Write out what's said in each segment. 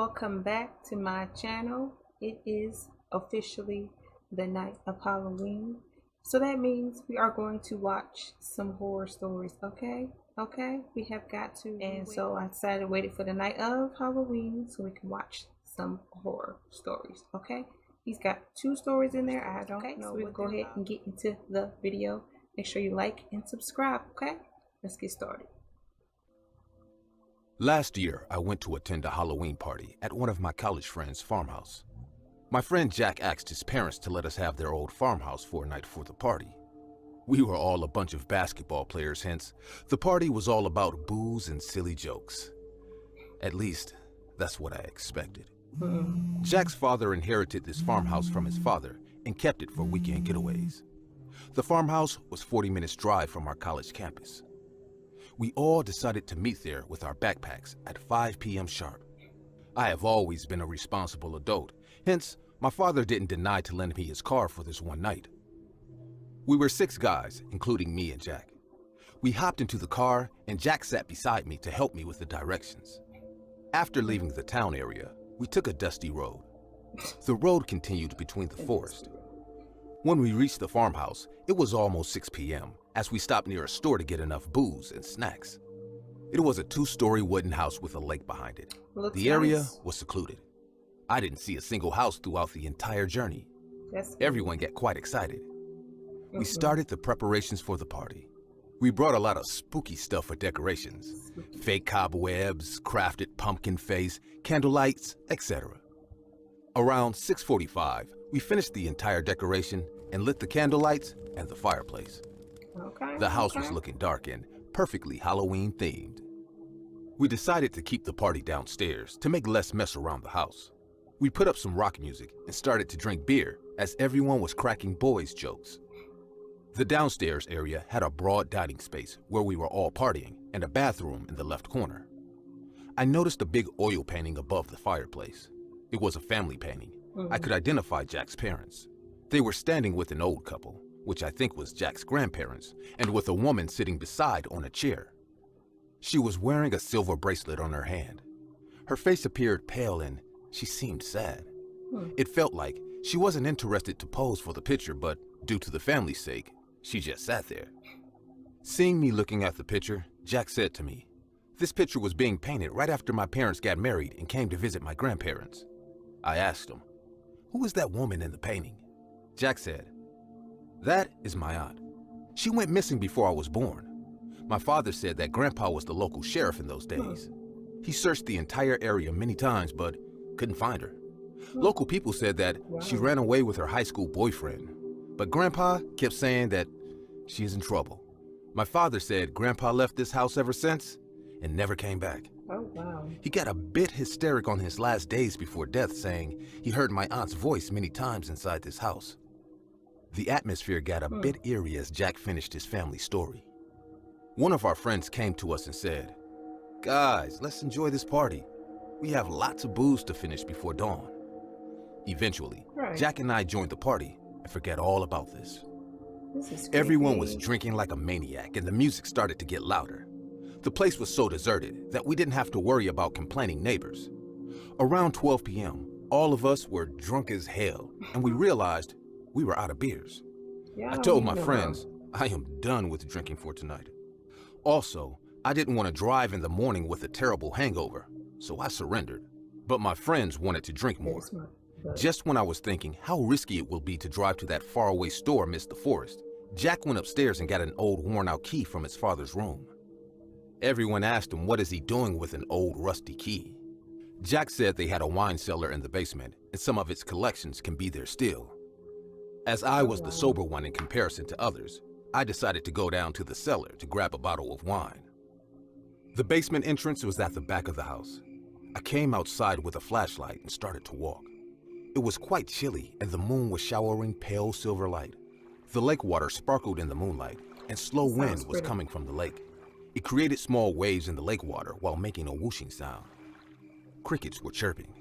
welcome back to my channel. It is officially the night of Halloween, so that means we are going to watch some horror stories. Okay, we have got to. And so I decided to wait for the night of Halloween so we can watch some horror stories. Okay, he's got 2 stories in there. I don't know. So we'll go ahead and get into the video. Make sure you like and subscribe. Okay, let's get started. Last year, I went to attend a Halloween party at one of my college friends' farmhouse. My friend Jack asked his parents to let us have their old farmhouse for a night for the party. We were all a bunch of basketball players, hence, the party was all about booze and silly jokes. At least, that's what I expected. Jack's father inherited this farmhouse from his father and kept it for weekend getaways. The farmhouse was 40 minutes drive from our college campus. We all decided to meet there with our backpacks at 5 p.m. sharp. I have always been a responsible adult, hence, my father didn't deny to lend me his car for this one night. We were 6 guys, including me and Jack. We hopped into the car, and Jack sat beside me to help me with the directions. After leaving the town area, we took a dusty road. The road continued between the forest. When we reached the farmhouse, it was almost 6 p.m. as we stopped near a store to get enough booze and snacks. It was a 2-story wooden house with a lake behind it. The area was secluded. I didn't see a single house throughout the entire journey. Everyone got quite excited. We started the preparations for the party. We brought a lot of spooky stuff for decorations. Fake cobwebs, crafted pumpkin face, candlelights, etc. Around 6:45, we finished the entire decoration and lit the candlelights and the fireplace. The house was looking dark and perfectly Halloween themed. We decided to keep the party downstairs to make less mess around the house. We put up some rock music and started to drink beer as everyone was cracking boys' jokes. The downstairs area had a broad dining space where we were all partying and a bathroom in the left corner. I noticed a big oil painting above the fireplace. It was a family painting. I could identify Jack's parents. They were standing with an old couple, which I think was Jack's grandparents, and with a woman sitting beside on a chair. She was wearing a silver bracelet on her hand. Her face appeared pale and she seemed sad. It felt like she wasn't interested to pose for the picture, but due to the family's sake, she just sat there. Seeing me looking at the picture, Jack said to me, "This picture was being painted right after my parents got married and came to visit my grandparents." I asked him, "Who is that woman in the painting?" Jack said, "That is my aunt. She went missing before I was born. My father said that Grandpa was the local sheriff in those days. He searched the entire area many times, but couldn't find her. Local people said that she ran away with her high school boyfriend, but Grandpa kept saying that she is in trouble. My father said Grandpa left this house ever since and never came back. He got a bit hysteric on his last days before death, saying he heard my aunt's voice many times inside this house." The atmosphere got a bit eerie as Jack finished his family story. One of our friends came to us and said, "Guys, let's enjoy this party. We have lots of booze to finish before dawn." Eventually, Jack and I joined the party and forgot all about this. Everyone was drinking like a maniac and the music started to get louder. The place was so deserted that we didn't have to worry about complaining neighbors. Around 12 p.m., all of us were drunk as hell and we realized we were out of beers. I told my friends, I am done with drinking for tonight. Also, I didn't want to drive in the morning with a terrible hangover, so I surrendered. But my friends wanted to drink more. Just when I was thinking how risky it will be to drive to that faraway store amidst the forest, Jack went upstairs and got an old worn-out key from his father's room. Everyone asked him what is he doing with an old rusty key. Jack said they had a wine cellar in the basement and some of its collections can be there still. As I was the sober one in comparison to others, I decided to go down to the cellar to grab a bottle of wine. The basement entrance was at the back of the house. I came outside with a flashlight and started to walk. It was quite chilly and the moon was showering pale silver light. The lake water sparkled in the moonlight and slow wind was coming from the lake. It created small waves in the lake water while making a whooshing sound. Crickets were chirping.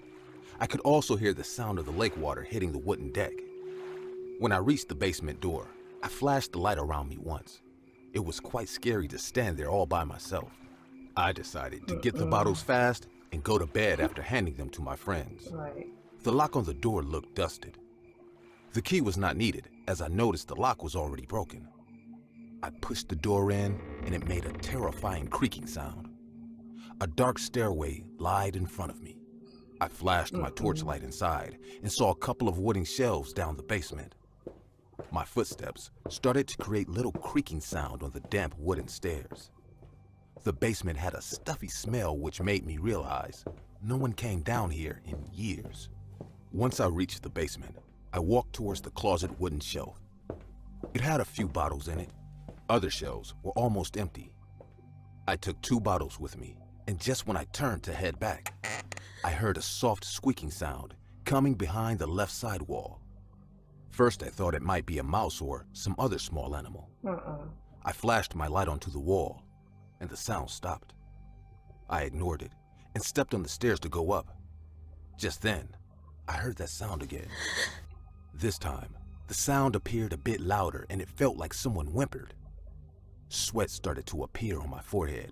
I could also hear the sound of the lake water hitting the wooden deck. When I reached the basement door, I flashed the light around me once. It was quite scary to stand there all by myself. I decided to get the bottles fast and go to bed after handing them to my friends. Right. The lock on the door looked dusted. The key was not needed, as I noticed the lock was already broken. I pushed the door in, and it made a terrifying creaking sound. A dark stairway lied in front of me. I flashed my torchlight inside and saw a couple of wooden shelves down the basement. My footsteps started to create little creaking sound on the damp wooden stairs. The basement had a stuffy smell which made me realize no one came down here in years. Once I reached the basement, I walked towards the closet wooden shelf. It had a few bottles in it. Other shelves were almost empty. I took 2 bottles with me, and just when I turned to head back, I heard a soft squeaking sound coming behind the left side wall. First, I thought it might be a mouse or some other small animal. I flashed my light onto the wall, and the sound stopped. I ignored it and stepped on the stairs to go up. Just then, I heard that sound again. This time, the sound appeared a bit louder and it felt like someone whimpered. Sweat started to appear on my forehead.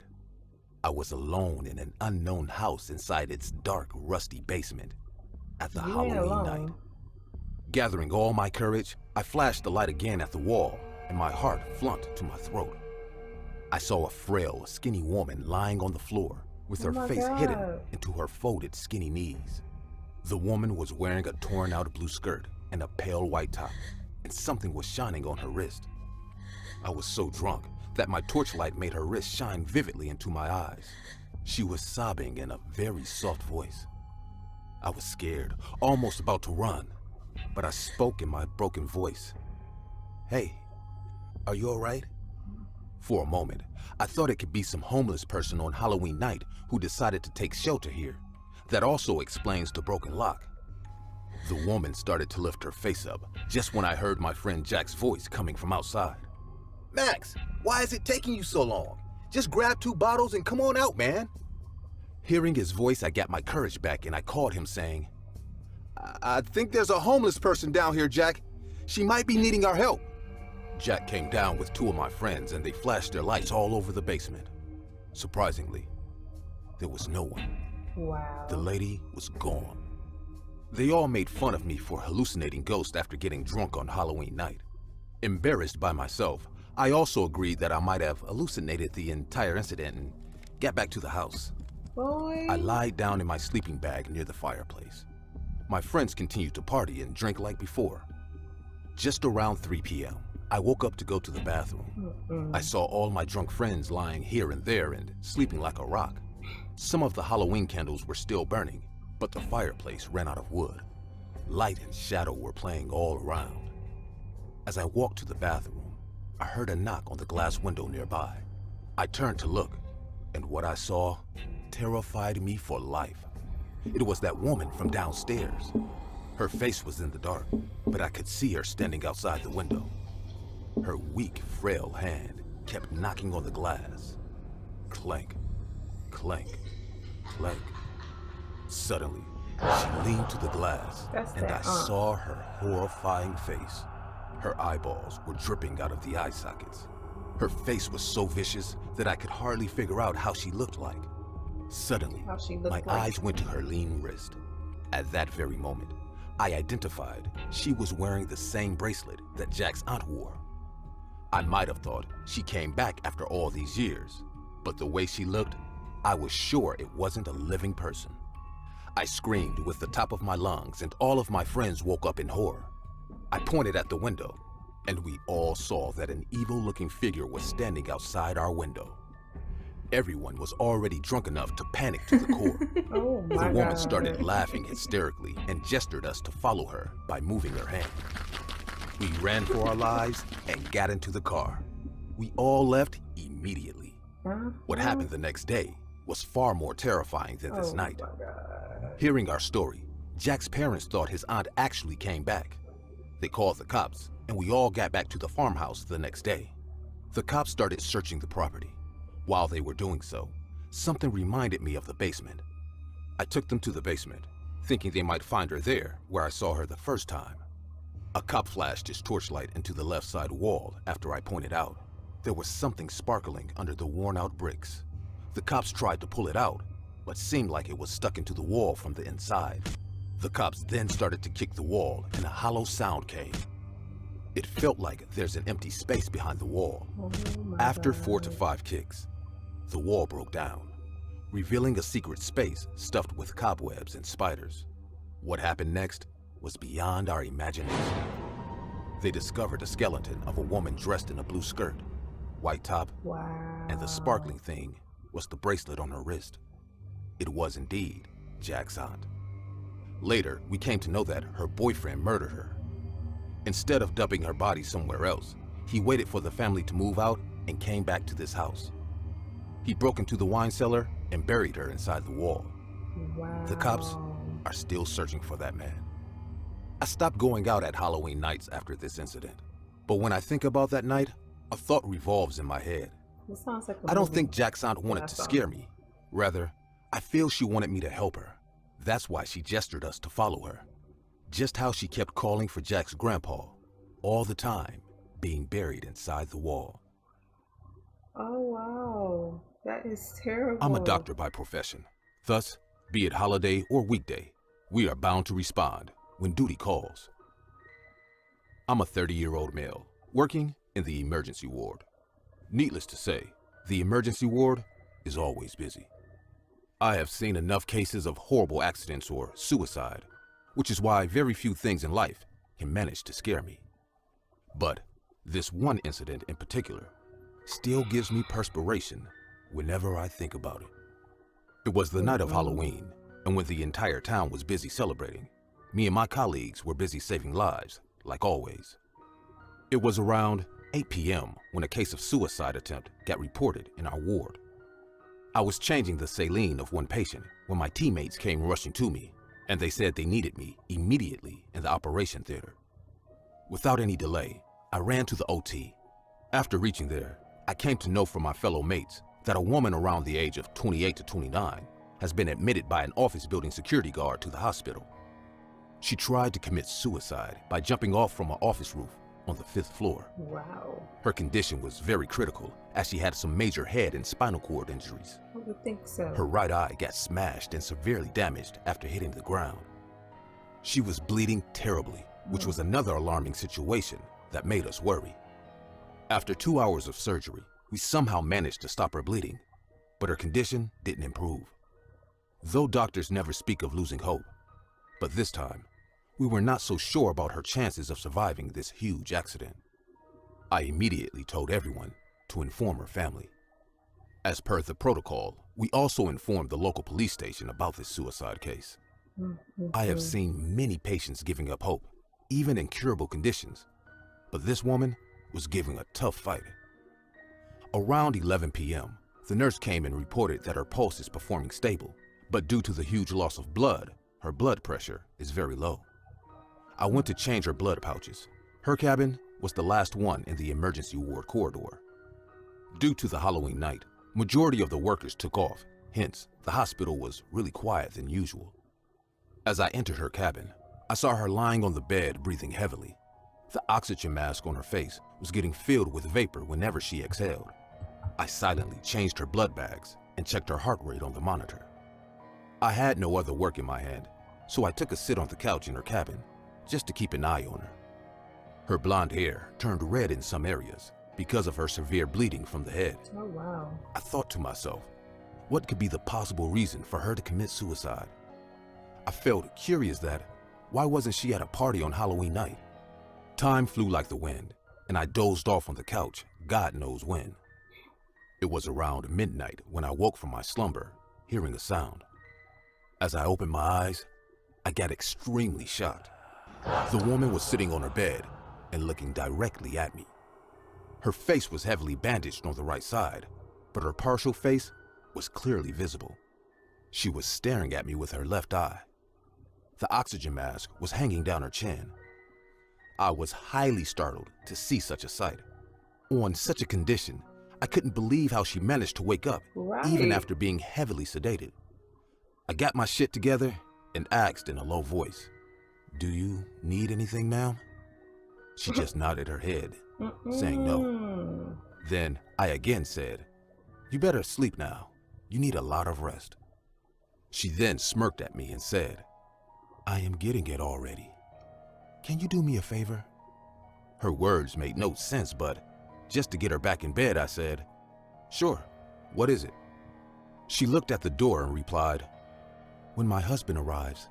I was alone in an unknown house inside its dark, rusty basement at the Halloween night. Gathering all my courage, I flashed the light again at the wall, and my heart flunked to my throat. I saw a frail, skinny woman lying on the floor with her face hidden into her folded, skinny knees. The woman was wearing a torn-out blue skirt and a pale white top, and something was shining on her wrist. I was so drunk that my torchlight made her wrist shine vividly into my eyes. She was sobbing in a very soft voice. I was scared, almost about to run, but I spoke in my broken voice. "Hey, are you all right?" For a moment, I thought it could be some homeless person on Halloween night who decided to take shelter here. That also explains the broken lock. The woman started to lift her face up just when I heard my friend Jack's voice coming from outside. "Max, why is it taking you so long? Just grab 2 bottles and come on out, man." Hearing his voice, I got my courage back and I called him saying, I think there's a homeless person down here, Jack. She might be needing our help." Jack came down with 2 of my friends and they flashed their lights all over the basement. Surprisingly, there was no one. Wow. The lady was gone. They all made fun of me for hallucinating ghosts after getting drunk on Halloween night. Embarrassed by myself, I also agreed that I might have hallucinated the entire incident and got back to the house. Boy. I lied down in my sleeping bag near the fireplace. My friends continued to party and drink like before. Just around 3 p.m., I woke up to go to the bathroom. I saw all my drunk friends lying here and there and sleeping like a rock. Some of the Halloween candles were still burning, but the fireplace ran out of wood. Light and shadow were playing all around. As I walked to the bathroom, I heard a knock on the glass window nearby. I turned to look, and what I saw terrified me for life. It was that woman from downstairs. Her face was in the dark, but I could see her standing outside the window. Her weak, frail hand kept knocking on the glass. Clank, clank, clank. Suddenly, she leaned to the glass, and I saw her horrifying face. Her eyeballs were dripping out of the eye sockets. Her face was so vicious that I could hardly figure out how she looked like. Suddenly, my eyes went to her lean wrist. At that very moment, I identified she was wearing the same bracelet that Jack's aunt wore. I might have thought she came back after all these years, but the way she looked, I was sure it wasn't a living person. I screamed with the top of my lungs, and all of my friends woke up in horror. I pointed at the window, and we all saw that an evil-looking figure was standing outside our window. Everyone was already drunk enough to panic to the core. The woman started laughing hysterically and gestured us to follow her by moving her hand. We ran for our lives and got into the car. We all left immediately. What happened the next day was far more terrifying than this night. Hearing our story, Jack's parents thought his aunt actually came back. They called the cops, and we all got back to the farmhouse the next day. The cops started searching the property. While they were doing so, something reminded me of the basement. I took them to the basement, thinking they might find her there, where I saw her the first time. A cop flashed his torchlight into the left side wall after I pointed out there was something sparkling under the worn-out bricks. The cops tried to pull it out, but seemed like it was stuck into the wall from the inside. The cops then started to kick the wall and a hollow sound came. It felt like there's an empty space behind the wall. Oh After God. 4 to 5 kicks, the wall broke down, revealing a secret space stuffed with cobwebs and spiders. What happened next was beyond our imagination. They discovered a skeleton of a woman dressed in a blue skirt, white top, Wow. and the sparkling thing was the bracelet on her wrist. It was indeed Jack's aunt. Later, we came to know that her boyfriend murdered her. Instead of dumping her body somewhere else, he waited for the family to move out and came back to this house. He broke into the wine cellar and buried her inside the wall. Wow. The cops are still searching for that man. I stopped going out at Halloween nights after this incident, but when I think about that night, a thought revolves in my head. This sounds like a I don't movie. think Jack's aunt wanted Yeah, to I saw scare it. me. Rather, I feel she wanted me to help her. That's why she gestured us to follow her. Just how she kept calling for Jack's grandpa, all the time, being buried inside the wall. Oh wow. That is terrible. I'm a doctor by profession. Thus, be it holiday or weekday, we are bound to respond when duty calls. I'm a 30-year-old male, working in the emergency ward. Needless to say, the emergency ward is always busy. I have seen enough cases of horrible accidents or suicide, which is why very few things in life can manage to scare me. But this one incident in particular still gives me perspiration whenever I think about it. It was the night of Halloween, and when the entire town was busy celebrating, me and my colleagues were busy saving lives, like always. It was around 8 p.m. when a case of suicide attempt got reported in our ward. I was changing the saline of one patient when my teammates came rushing to me, and they said they needed me immediately in the operation theater. Without any delay, I ran to the OT. After reaching there, I came to know from my fellow mates that a woman around the age of 28 to 29 has been admitted by an office building security guard to the hospital. She tried to commit suicide by jumping off from an office roof on the 5th floor. Wow. Her condition was very critical as she had some major head and spinal cord injuries. I would think so. Her right eye got smashed and severely damaged after hitting the ground. She was bleeding terribly, which was another alarming situation that made us worry. After 2 hours of surgery, we somehow managed to stop her bleeding, but her condition didn't improve. Though doctors never speak of losing hope, but this time, we were not so sure about her chances of surviving this huge accident. I immediately told everyone to inform her family. As per the protocol, we also informed the local police station about this suicide case. I have seen many patients giving up hope, even in curable conditions, but this woman was giving a tough fight. Around 11 p.m., the nurse came and reported that her pulse is performing stable, but due to the huge loss of blood, her blood pressure is very low. I went to change her blood pouches. Her cabin was the last one in the emergency ward corridor. Due to the Halloween night, majority of the workers took off, hence the hospital was really quiet than usual. As I entered her cabin, I saw her lying on the bed breathing heavily. The oxygen mask on her face was getting filled with vapor whenever she exhaled. I silently changed her blood bags and checked her heart rate on the monitor. I had no other work in my hand, so I took a sit on the couch in her cabin just to keep an eye on her. Her blonde hair turned red in some areas because of her severe bleeding from the head. Oh wow. I thought to myself, what could be the possible reason for her to commit suicide? I felt curious that why wasn't she at a party on Halloween night? Time flew like the wind, and I dozed off on the couch, God knows when. It was around midnight when I woke from my slumber, hearing a sound. As I opened my eyes, I got extremely shocked. The woman was sitting on her bed and looking directly at me. Her face was heavily bandaged on the right side, but her partial face was clearly visible. She was staring at me with her left eye. The oxygen mask was hanging down her chin. I was highly startled to see such a sight. On such a condition, I couldn't believe how she managed to wake up, even Right. after being heavily sedated. I got my shit together and asked in a low voice, "Do you need anything, ma'am?" She just nodded her head, saying no. Then I again said, "You better sleep now. You need a lot of rest." She then smirked at me and said, "I am getting it already. Can you do me a favor?" Her words made no sense, but just to get her back in bed, I said, "Sure, what is it?" She looked at the door and replied, "When my husband arrives,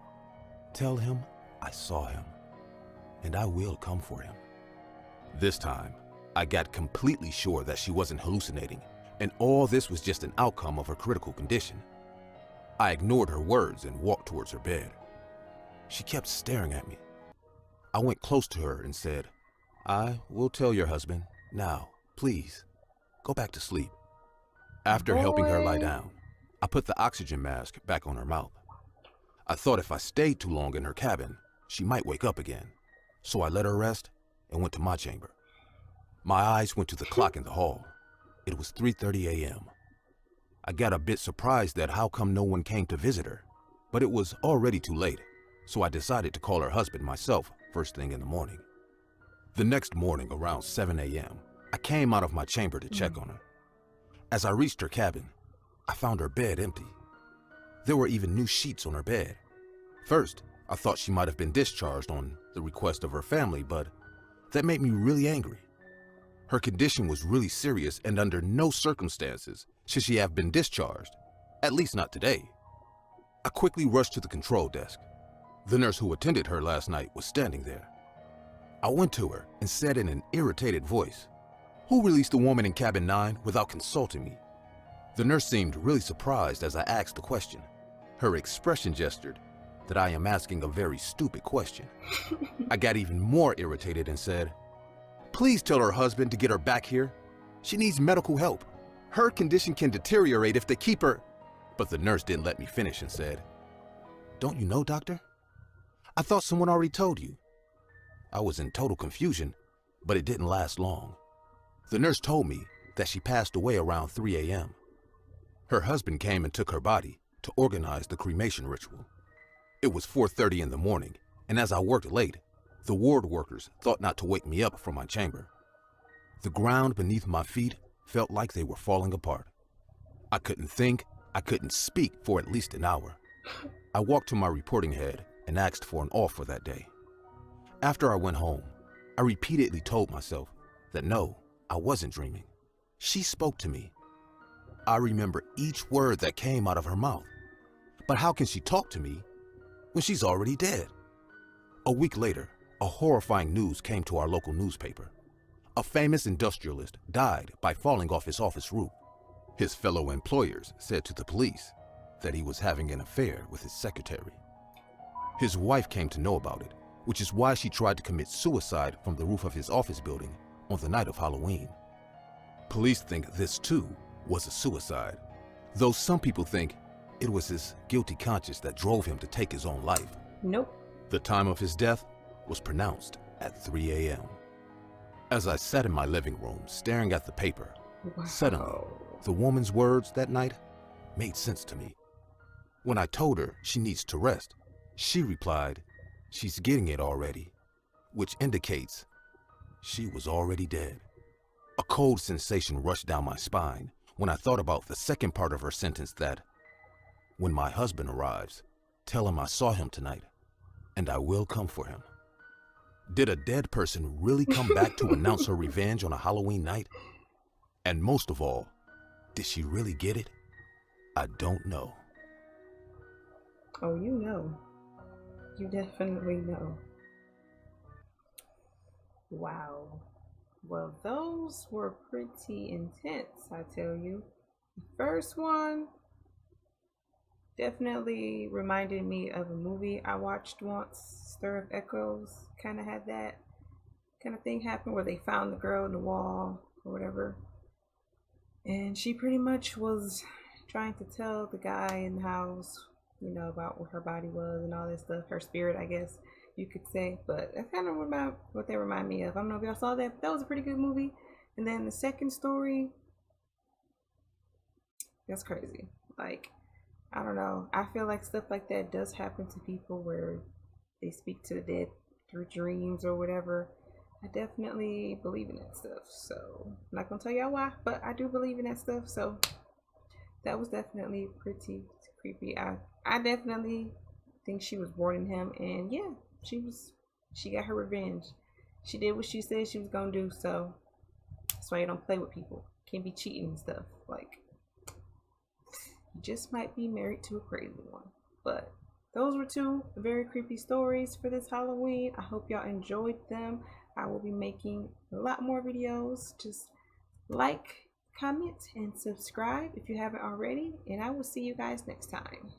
tell him I saw him, and I will come for him." This time, I got completely sure that she wasn't hallucinating, and all this was just an outcome of her critical condition. I ignored her words and walked towards her bed. She kept staring at me. I went close to her and said, "I will tell your husband. Now, please, go back to sleep." After helping her lie Boy. down, I put the oxygen mask back on her mouth. I thought if I stayed too long in her cabin, she might wake up again. So I let her rest and went to my chamber. My eyes went to the clock in the hall. It was 3:30 a.m. I got a bit surprised that how come no one came to visit her, but it was already too late, so I decided to call her husband myself first thing in the morning. The next morning around 7 a.m., I came out of my chamber to check on her. As I reached her cabin, I found her bed empty. There were even new sheets on her bed. First, I thought she might have been discharged on the request of her family, but that made me really angry. Her condition was really serious, and under no circumstances should she have been discharged, at least not today. I quickly rushed to the control desk. The nurse who attended her last night was standing there. I went to her and said in an irritated voice, "Who released the woman in cabin 9 without consulting me?" The nurse seemed really surprised as I asked the question. Her expression gestured that I am asking a very stupid question. I got even more irritated and said, "Please tell her husband to get her back here. She needs medical help. Her condition can deteriorate if they keep her." But the nurse didn't let me finish and said, "Don't you know, doctor? I thought someone already told you." I was in total confusion, but it didn't last long. The nurse told me that she passed away around 3 a.m. Her husband came and took her body to organize the cremation ritual. It was 4:30 in the morning, and as I worked late, the ward workers thought not to wake me up from my chamber. The ground beneath my feet felt like they were falling apart. I couldn't think, I couldn't speak for at least an hour. I walked to my reporting head and asked for an off for that day. After I went home, I repeatedly told myself that no, I wasn't dreaming. She spoke to me. I remember each word that came out of her mouth. But how can she talk to me when she's already dead? A week later, a horrifying news came to our local newspaper. A famous industrialist died by falling off his office roof. His fellow employers said to the police that he was having an affair with his secretary. His wife came to know about it, which is why she tried to commit suicide from the roof of his office building on the night of Halloween. Police think this too was a suicide, though some people think it was his guilty conscience that drove him to take his own life. Nope. The time of his death was pronounced at 3 a.m. As I sat in my living room staring at the paper, Wow. suddenly the woman's words that night made sense to me. When I told her she needs to rest, she replied, "She's getting it already," which indicates she was already dead. A cold sensation rushed down my spine when I thought about the second part of her sentence that, "When my husband arrives, tell him I saw him tonight, and I will come for him." Did a dead person really come back to announce her revenge on a Halloween night? And most of all, did she really get it? I don't know. Oh, you know. You definitely know. Wow. Well, those were pretty intense, I tell you. The first one definitely reminded me of a movie I watched once, Stir of Echoes. Kind of had that kind of thing happen where they found the girl in the wall or whatever. And she pretty much was trying to tell the guy in the house, about what her body was and all this stuff. Her spirit, I guess you could say. But that's kind of about what they remind me of. I don't know if y'all saw that, but that was a pretty good movie. And then the second story, that's crazy. Like, I don't know. I feel like stuff like that does happen to people where they speak to the dead through dreams or whatever. I definitely believe in that stuff. So I'm not gonna tell y'all why, but I do believe in that stuff. So that was definitely pretty creepy. I definitely think she was boarding him, and yeah, she got her revenge. She did what she said she was gonna do, so that's why you don't play with people. Can't be cheating and stuff. Like, you just might be married to a crazy one. But those were two very creepy stories for this Halloween. I hope y'all enjoyed them. I will be making a lot more videos. Just like, comment, and subscribe if you haven't already. And I will see you guys next time.